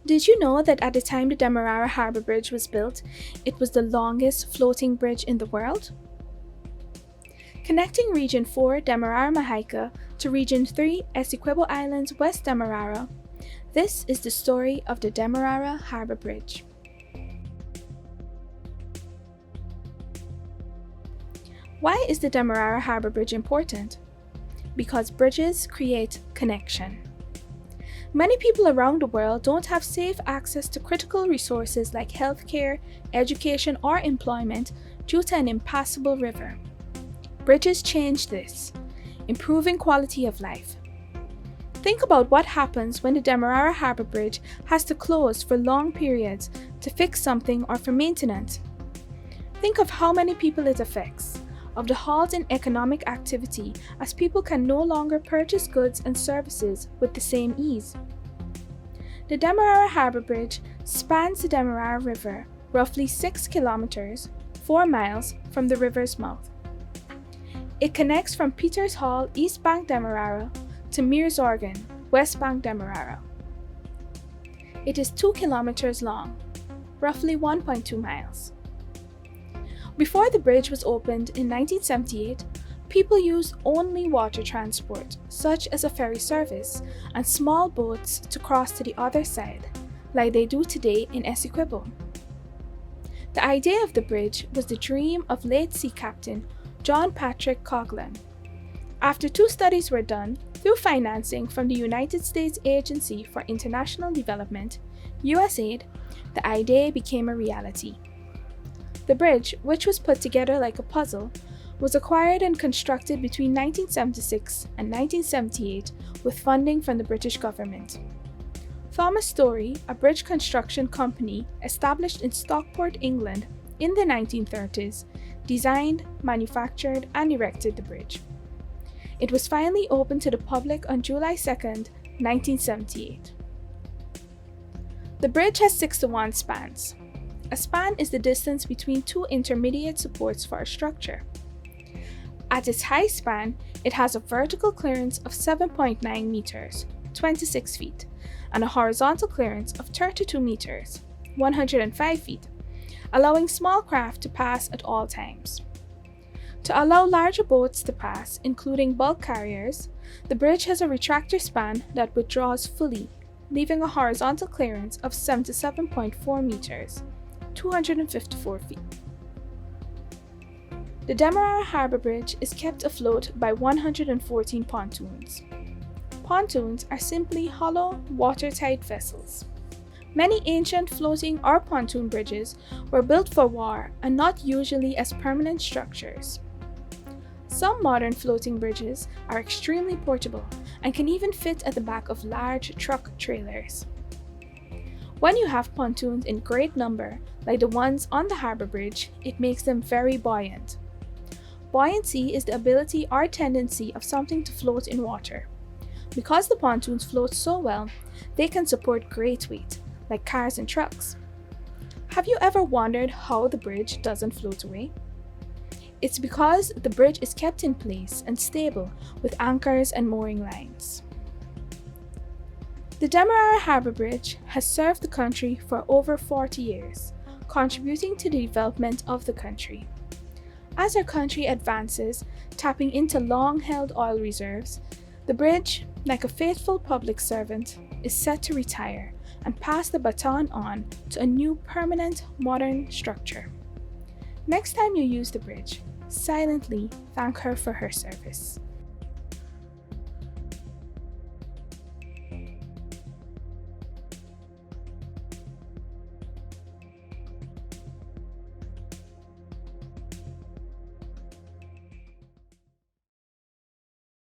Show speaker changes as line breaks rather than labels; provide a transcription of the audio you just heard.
Did you know that at the time the Demerara Harbour Bridge was built, it was the longest floating bridge in the world? Connecting Region 4 Demerara Mahaica to Region 3 Essequibo Islands West Demerara, this is the story of the Demerara Harbour Bridge. Why is the Demerara Harbour Bridge important? Because bridges create connection. Many people around the world don't have safe access to critical resources like healthcare, education, or employment due to an impassable river. Bridges change this, improving quality of life. Think about what happens when the Demerara Harbour Bridge has to close for long periods to fix something or for maintenance. Think of how many people it affects, of the halt in economic activity as people can no longer purchase goods and services with the same ease. The Demerara Harbour Bridge spans the Demerara River, roughly 6 kilometers, 4 miles from the river's mouth. It connects from Peters Hall, East Bank Demerara, to Meersorgan, West Bank Demerara. It is 2 kilometers long, roughly 1.2 miles. Before the bridge was opened in 1978, people used only water transport, such as a ferry service, and small boats to cross to the other side, like they do today in Essequibo. The idea of the bridge was the dream of late sea captain John Patrick Coghlan. After 2 studies were done, through financing from the United States Agency for International Development, USAID, the idea became a reality. The bridge, which was put together like a puzzle, was acquired and constructed between 1976 and 1978 with funding from the British government. Thomas Story, a bridge construction company established in Stockport, England in the 1930s, designed, manufactured, and erected the bridge. It was finally opened to the public on July 2, 1978. The bridge has 61 spans. A span is the distance between 2 intermediate supports for a structure. At its high span, it has a vertical clearance of 7.9 meters, 26 feet, and a horizontal clearance of 32 meters, 105 feet, allowing small craft to pass at all times. To allow larger boats to pass, including bulk carriers, the bridge has a retractor span that withdraws fully, leaving a horizontal clearance of 77.4 meters, 254 feet. The Demerara Harbour Bridge is kept afloat by 114 pontoons. Pontoons are simply hollow, watertight vessels. Many ancient floating or pontoon bridges were built for war and not usually as permanent structures. Some modern floating bridges are extremely portable and can even fit at the back of large truck trailers. When you have pontoons in great number, like the ones on the harbour bridge, it makes them very buoyant. Buoyancy is the ability or tendency of something to float in water. Because the pontoons float so well, they can support great weight, like cars and trucks. Have you ever wondered how the bridge doesn't float away? It's because the bridge is kept in place and stable with anchors and mooring lines. The Demerara Harbour Bridge has served the country for over 40 years, contributing to the development of the country. As our country advances, tapping into long-held oil reserves, the bridge, like a faithful public servant, is set to retire and pass the baton on to a new permanent modern structure. Next time you use the bridge, silently thank her for her service.